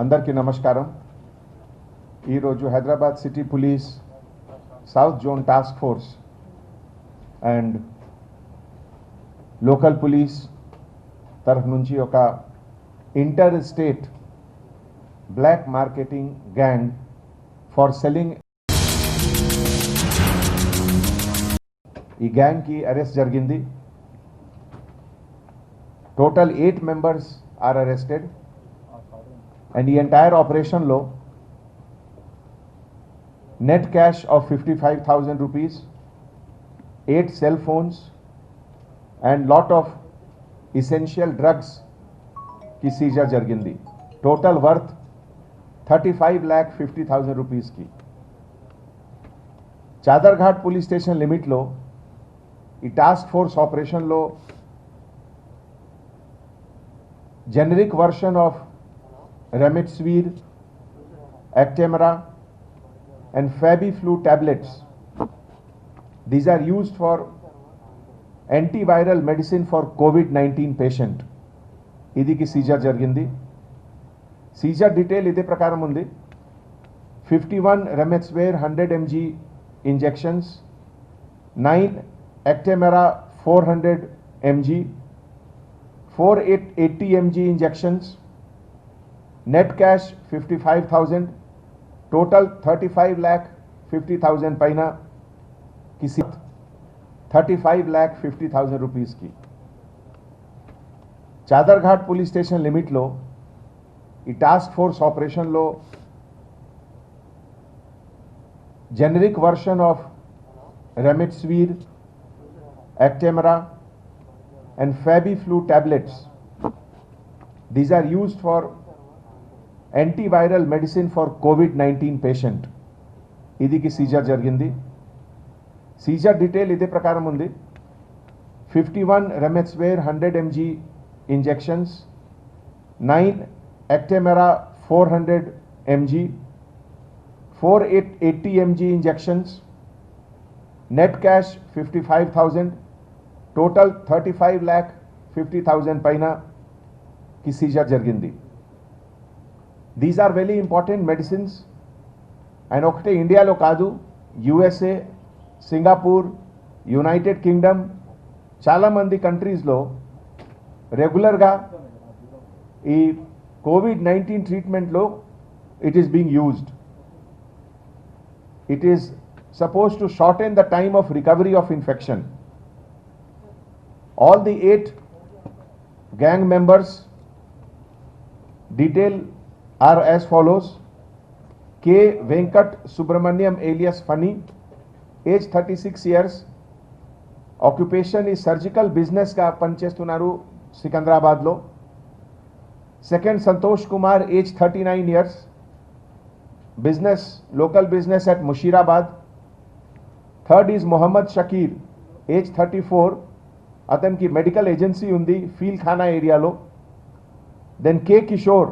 అందరికీ నమస్కారం. ఈరోజు Hyderabad city police south zone task force and local police తరఫు నుంచి ఒక interstate black marketing gang for selling ఈ గ్యాంగ్కి అరెస్ట్ జరిగింది. Total 8 members are arrested. And the entire operation low, net cash of 55,000 rupees, 8 cell phones and lot of essential drugs की seizure jargindi. Total worth 35,50,000 rupees की. Chadarghat police station limit लो ఈ task force ఆపరేషన్లో generic version of Remdesivir, Actemra and Fabiflu tablets. These are used for antiviral medicine for COVID-19 patient. idiki seizure jargindi. Seizure detail ide prakaram undi. 51 Remdesivir 100 mg injections, 9 Actemra 400 mg, 480 mg injections, net cash 55,000, total 35,50,000 paina किसी 35,50,000 rupees की. Chadarghat police station limit लो ఈ task force ఆపరేషన్లో generic version of Remdesivir, Actemra and Fabiflu tablets. These are used for antiviral medicine for COVID-19 patient. idiki seizure jargindi. Seizure detail ide prakaram undi. 51 Remdesivir 100 mg injections, 9 Actemra 400 mg, 480 mg injections, net cash 55,000, total 35,50,000 paina की seizure jargindi. These are very important medicines and okte India lo kaadu, USA, Singapore, United Kingdom చాలా మంది countries లో regular గా ఈ COVID-19 treatment లో it is being used. It is supposed to shorten the time of recovery of infection. All the 8 gang members detail are as follows. K. Venkat Subramaniam alias Funny, age 36 years, occupation is surgical business ka panchestunaru Sikandrabad lo. Second, Santosh Kumar, age 39 years, business, local business at Mushirabad. Third is Muhammad Shakir, age 34, అతనికి medical agency ఉంది Feelkhana ఏరియాలో. Then K Kishore,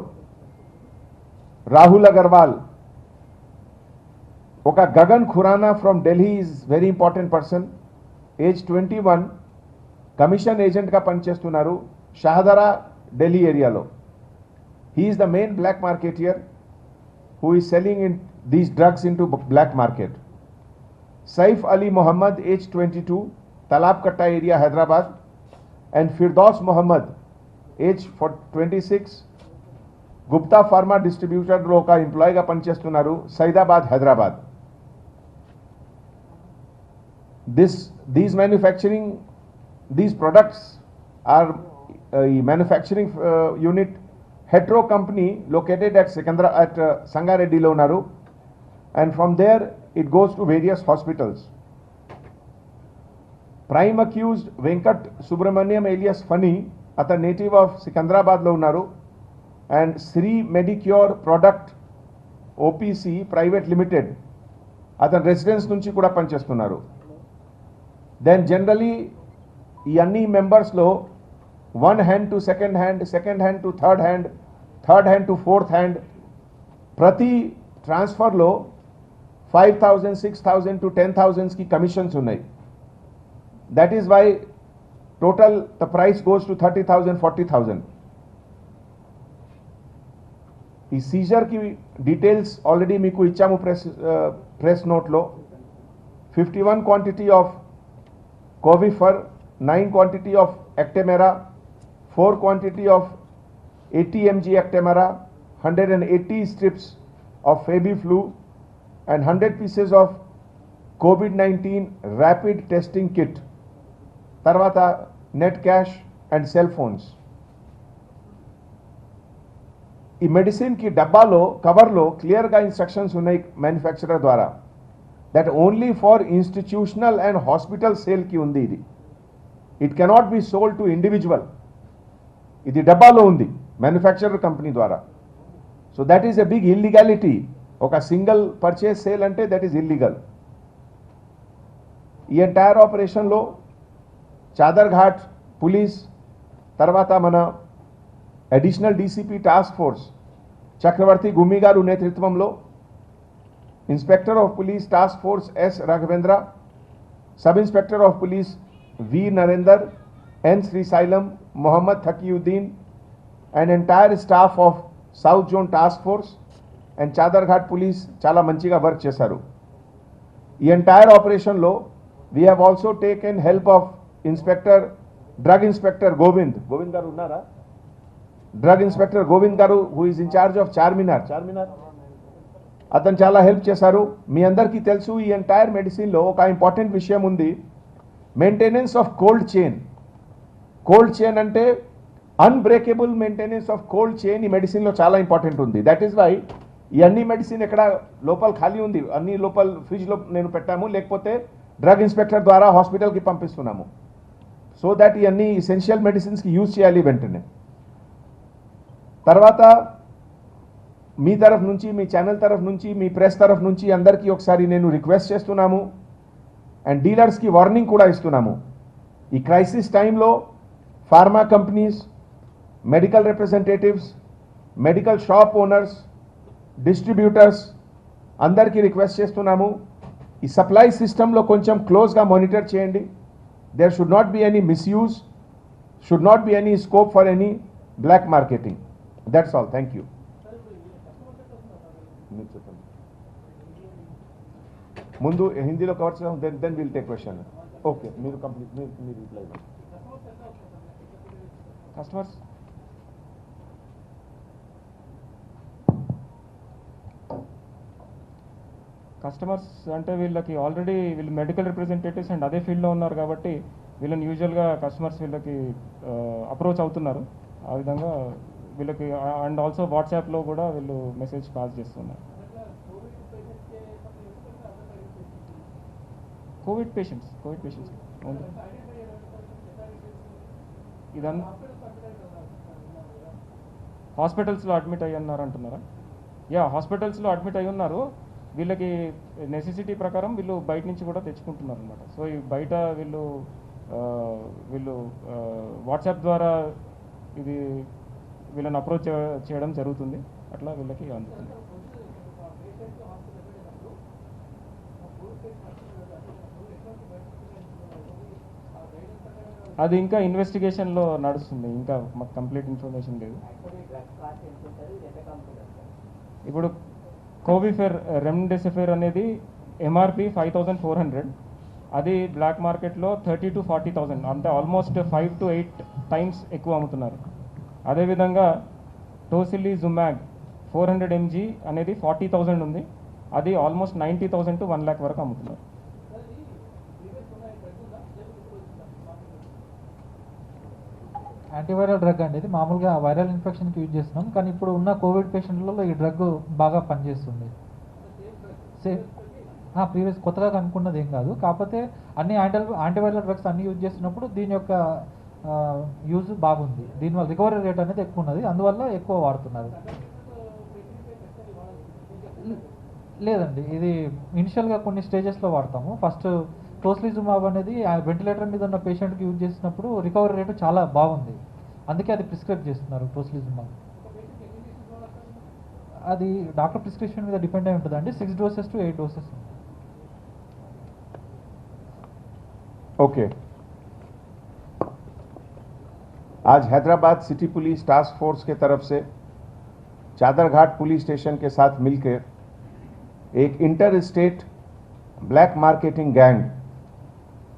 Rahul Agarwal, ఒక Gagan Khurana from Delhi is very important person, age 21, commission ఏజెంట్గా పనిచేస్తున్నారు షహదరా ఢిల్లీ ఏరియాలో. He is the main black marketeer who is selling in these drugs in to black market. Saif Ali Muhammad, age 22, Talab Katta area, Hyderabad, and Firdaus Muhammad, age 26, Gupta Pharma distributor lo ka employee ga panchestunaru Saidabad, Hyderabad. These products are manufacturing unit Hetero company located at Sangareddy lo unnaru, and from there it goes to various hospitals. Prime accused Venkat Subramaniam alias Funny, ata native of Sikandrabad lo unnaru, and Sri Medicure Product OPC Private Limited, ata residence nunchi kuda panchestunaru. Then generally ఈ అన్ని members లో one hand to second hand, second hand to third hand, third hand to fourth hand, ప్రతి transfer లో 5,000, 6,000 to 10,000 की commissions ఉన్నాయి. That is why total the price goes to 30,000, 40,000. ఈ Caesar కి details already మీకు ఇచ్చాము ప్రెస్ నోట్లో. 51 quantity of Covifor, 9 quantity of Actemera, 4 quantity of 80 mg Actemera, 180 strips of Fabiflu and 100 pieces of COVID-19 rapid testing kit. తర్వాత net cash and cell phones. ఈ మెడిసిన్కి డబ్బాలో కవర్లో క్లియర్గా ఇన్స్ట్రక్షన్స్ ఉన్నాయి మ్యానుఫ్యాక్చరర్ ద్వారా, that only for institutional and hospital సేల్కి ఉంది ఇది. It cannot be sold to individual. ఇది డబ్బాలో ఉంది మ్యానుఫ్యాక్చరర్ కంపెనీ ద్వారా. So that is a big illegality. ఒక సింగిల్ పర్చేస్ సేల్ అంటే దట్ ఈస్ ఇల్లీగల్. ఈ ఎంటైర్ ఆపరేషన్లో చాదర్ఘాట్ పోలీస్, తర్వాత మన additional DCP task force Chakravarthy Gummi గారు నేతృత్వంలో, inspector of police task force S Raghavendra, sub inspector of police V Narender, N Srisailam, Mohammed Taqiuddin and entire staff of south zone task force and Chaderghat police చాలా మంచిగా work చేశారు. ఈ ఎంటైర్ ఆపరేషన్లో we have also taken help of drug inspector Govind garu ఉన్నారా? Drug inspector Govind garu who is in charge of Charminar, అతను చాలా help చేశారు. మీ అందరికీ తెలుసు ఈ ఎంటైర్ మెడిసిన్లో ఒక ఇంపార్టెంట్ విషయం ఉంది, maintenance of cold chain. Cold chain అంటే unbreakable maintenance of cold chain ఈ మెడిసిన్లో చాలా ఇంపార్టెంట్ ఉంది. దట్ ఈస్ వై ఈ అన్ని మెడిసిన్ ఎక్కడ లోపల ఖాళీ ఉంది, అన్ని లోపల ఫ్రిడ్జ్లో నేను పెట్టాము, లేకపోతే డ్రగ్ ఇన్స్పెక్టర్ ద్వారా హాస్పిటల్కి పంపిస్తున్నాము. సో దట్ ఈ అన్ని ఎసెన్షియల్ మెడిసిన్స్కి యూజ్ చేయాలి వెంటనే. తర్వాత మీ తరఫు నుంచి, మీ ఛానల్ తరఫు నుంచి, మీ ప్రెస్ తరఫు నుంచి అందరికీ ఒకసారి నేను రిక్వెస్ట్ చేస్తున్నాము అండ్ డీలర్స్కి వార్నింగ్ కూడా ఇస్తున్నాము. ఈ క్రైసిస్ టైంలో pharma companies, medical representatives, medical shop owners, distributors అందరికీ రిక్వెస్ట్ చేస్తున్నాము, ఈ సప్లై సిస్టంలో కొంచెం క్లోజ్గా మానిటర్ చేయండి. There should not be any misuse, should not be any scope for any black marketing. That's all. Thank you. ముందు హిందీలో కవర్ చేద్దాం, then will take question. Okay, మీరు కంప్లీట్, మీరు రిప్లై. కస్టమర్స్ అంటే వీళ్ళకి ఆల్రెడీ వీళ్ళు మెడికల్ రిప్రజెంటేటివ్స్ అండ్ అదే ఫీల్డ్లో ఉన్నారు కాబట్టి వీళ్ళని యూజువల్గా కస్టమర్స్ వీళ్ళకి అప్రోచ్ అవుతున్నారు. ఆ విధంగా వీళ్ళకి అండ్ ఆల్సో వాట్సాప్లో కూడా వీళ్ళు మెసేజ్ పాస్ చేస్తున్నారు. కోవిడ్ పేషెంట్స్ ఇదంతా హాస్పిటల్స్లో అడ్మిట్ అయ్యి ఉన్నారు అంటున్నారా? హాస్పిటల్స్లో అడ్మిట్ అయ్యి ఉన్నారు. వీళ్ళకి నెసెసిటీ ప్రకారం వీళ్ళు బయట నుంచి కూడా తెచ్చుకుంటున్నారు అనమాట. సో ఈ బయట వీళ్ళు వాట్సాప్ ద్వారా ఇది వీళ్ళని అప్రోచ్ చేయడం జరుగుతుంది. అట్లా వీళ్ళకి అందుతుంది. అది ఇంకా ఇన్వెస్టిగేషన్లో నడుస్తుంది, ఇంకా మాకు కంప్లీట్ ఇన్ఫర్మేషన్ లేదు. ఇప్పుడు కోవిఫెర్ రెమ్డెసివిర్ అనేది ఎంఆర్పి 5400, అది బ్లాక్ మార్కెట్లో 30,000 to 40,000, అంటే ఆల్మోస్ట్ 5 to 8 times ఎక్కువ అమ్ముతున్నారు. అదేవిధంగా టోసిలిజుమాబ్ 400 mg అనేది 40,000 ఉంది, అది ఆల్మోస్ట్ 90,000 to 1 lakh వరకు అమ్ముతున్నారు. యాంటీవైరల్ డ్రగ్ అనేది మామూలుగా వైరల్ ఇన్ఫెక్షన్కి యూజ్ చేస్తున్నాం, కానీ ఇప్పుడు ఉన్న కోవిడ్ పేషెంట్లలో ఈ డ్రగ్ బాగా పనిచేస్తుంది. ప్రీవియస్ కొత్తగా కనుక్కున్నది ఏం కాదు, కాకపోతే అన్ని యాంటీవైరల్ డ్రగ్స్ అన్ని యూజ్ చేస్తున్నప్పుడు దీని యొక్క యూజ్ బాగుంది. దీనివల్ల రికవరీ రేట్ అనేది ఎక్కువ ఉన్నది, అందువల్ల ఎక్కువ వాడుతున్నారు. లేదండి, ఇది ఇనిషియల్గా కొన్ని స్టేజెస్లో వాడతాము. ఫస్ట్ టోసిలిజుమాబ్ అనేది వెంటిలేటర్ మీద ఉన్న పేషెంట్కి యూజ్ చేసినప్పుడు రికవరీ రేటు చాలా బాగుంది, అందుకే అది ప్రిస్క్రైబ్ చేస్తున్నారు టోసిలిజుమాబ్. అది డాక్టర్ ప్రిస్క్రిప్షన్ మీద డిపెండ్ అయి ఉంటుందండి. 6 doses to 8 doses. ओके, आज Hyderabad city police task force के तरफ से चादरघाट पुलिस स्टेशन के साथ मिलकर एक inter state black marketing gang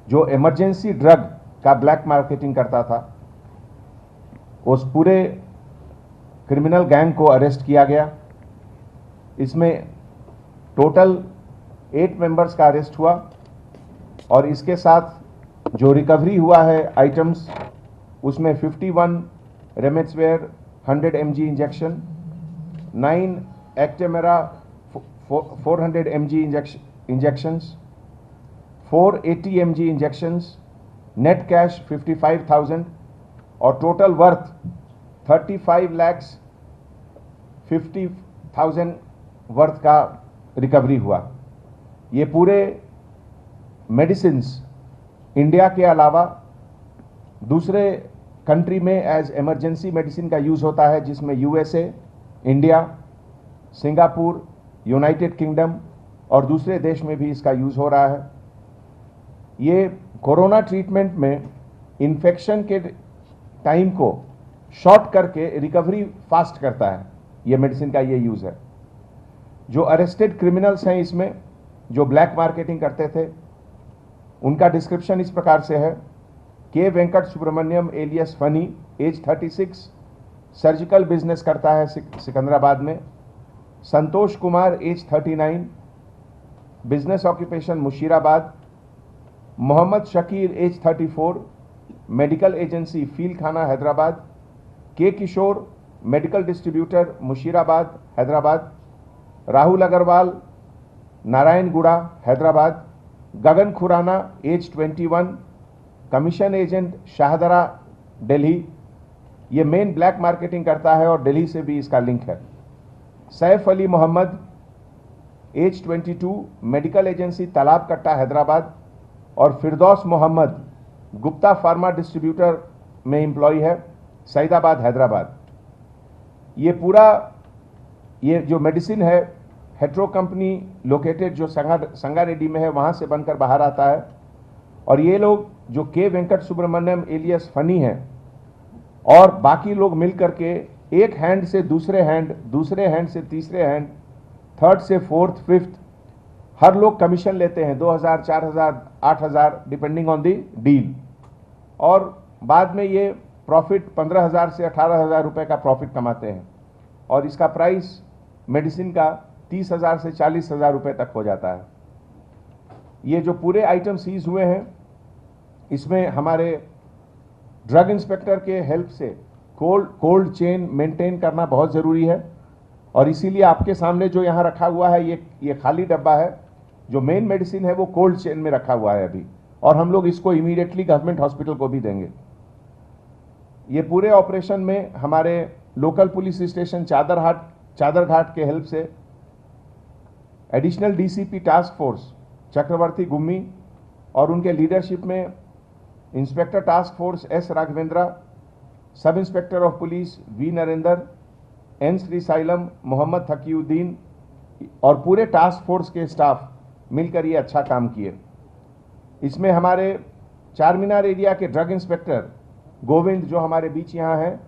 जो इमरजेंसी ड्रग का ब्लैक मार्केटिंग करता था, उस पूरे क्रिमिनल गैंग को अरेस्ट किया गया। इसमें टोटल 8 मेंबर्स का अरेस्ट हुआ और इसके साथ जो रिकवरी हुआ है आइटम्स, उसमें 51 remdesivir 100 mg injection, 9 एक्टेमेरा 400 mg injections, 4 80 mg injections, net cash 55,000 और टोटल वर्थ 35,50,000 वर्थ का रिकवरी हुआ। ये पूरे मेडिसिन्स इंडिया के अलावा दूसरे कंट्री में एज इमरजेंसी मेडिसिन का यूज़ होता है, जिसमें USA, India, Singapore, United kingdom और दूसरे देश में भी इसका यूज़ हो रहा है। ये कोरोना ट्रीटमेंट में इन्फेक्शन के टाइम को शॉर्ट करके रिकवरी फास्ट करता है। ये मेडिसिन का ये यूज़ है। जो अरेस्टेड क्रिमिनल्स हैं इसमें, जो ब्लैक मार्केटिंग करते थे, उनका डिस्क्रिप्शन इस प्रकार से है। K Venkat Subramanyam alias Phani, age 36, surgical business करता है सिकंदराबाद में। Santosh Kumar, age 39, business occupation Musheerabad. Mohammed Shakir, age 34, medical agency Feelkhana Hyderabad. K Kishore, medical distributor Musheerabad Hyderabad. Rahul Agarwal, Narayanguda Hyderabad. Gagan Khurana, age 21, commission agent Shahdara Delhi. ये मेन ब्लैक मार्केटिंग करता है और दिल्ली से भी इसका लिंक है। Saif Ali Mohammad, age 22, medical agency Talab Katta Hyderabad. और फिरदौस मोहम्मद, गुप्ता फार्मा डिस्ट्रीब्यूटर में एम्प्लॉय है, सईदाबाद हैदराबाद। ये जो मेडिसिन है हेट्रो कंपनी लोकेटेड जो संगारेड्डी में है, वहाँ से बनकर बाहर आता है। और ये लोग जो के वेंकट सुब्रमण्यम एलियस फनी हैं और बाकी लोग मिलकर के एक हैंड से दूसरे हैंड, दूसरे हैंड से तीसरे हैंड, थर्ड से फोर्थ, फिफ्थ, हर लोग कमीशन लेते हैं 2,000, 4,000, 8,000 डिपेंडिंग ऑन दी डील। और बाद में ये प्रॉफिट 15,000 से 18,000 रुपये का प्रॉफिट कमाते हैं। और इसका प्राइस मेडिसिन का 30,000 से 40,000 रुपये तक हो जाता है। ये जो पूरे आइटम सीज हुए हैं, इसमें हमारे ड्रग इंस्पेक्टर के हेल्प से कोल्ड चेन मेंटेन करना बहुत ज़रूरी है। और इसीलिए आपके सामने जो यहाँ रखा हुआ है, ये खाली डब्बा है। जो मेन मेडिसिन है वो कोल्ड चेन में रखा हुआ है अभी, और हम लोग इसको इमीडिएटली गवर्नमेंट हॉस्पिटल को भी देंगे। ये पूरे ऑपरेशन में हमारे लोकल पुलिस स्टेशन चादरघाट के हेल्प से additional DCP task force Chakravarthy Gummi और उनके लीडरशिप में inspector task force S Raghavendra, sub inspector of police V Narender, N Srisailam, Mohammed Taqiuddin और पूरे टास्क फोर्स के स्टाफ मिलकर ये अच्छा काम किए। इसमें हमारे चारमीनार एरिया के ड्रग इंस्पेक्टर गोविंद जो हमारे बीच यहाँ हैं,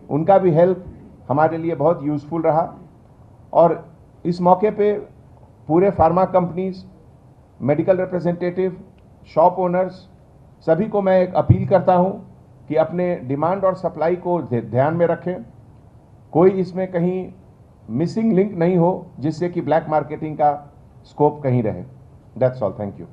उनका भी हेल्प हमारे लिए बहुत यूज़फुल रहा। और इस मौके पे पूरे pharma companies, medical representative, shop owners, सभी को मैं एक अपील करता हूँ कि अपने डिमांड और सप्लाई को ध्यान में रखें। कोई इसमें कहीं मिसिंग लिंक नहीं हो जिससे कि ब्लैक मार्केटिंग का स्कोप कहीं रहे। That's all, thank you.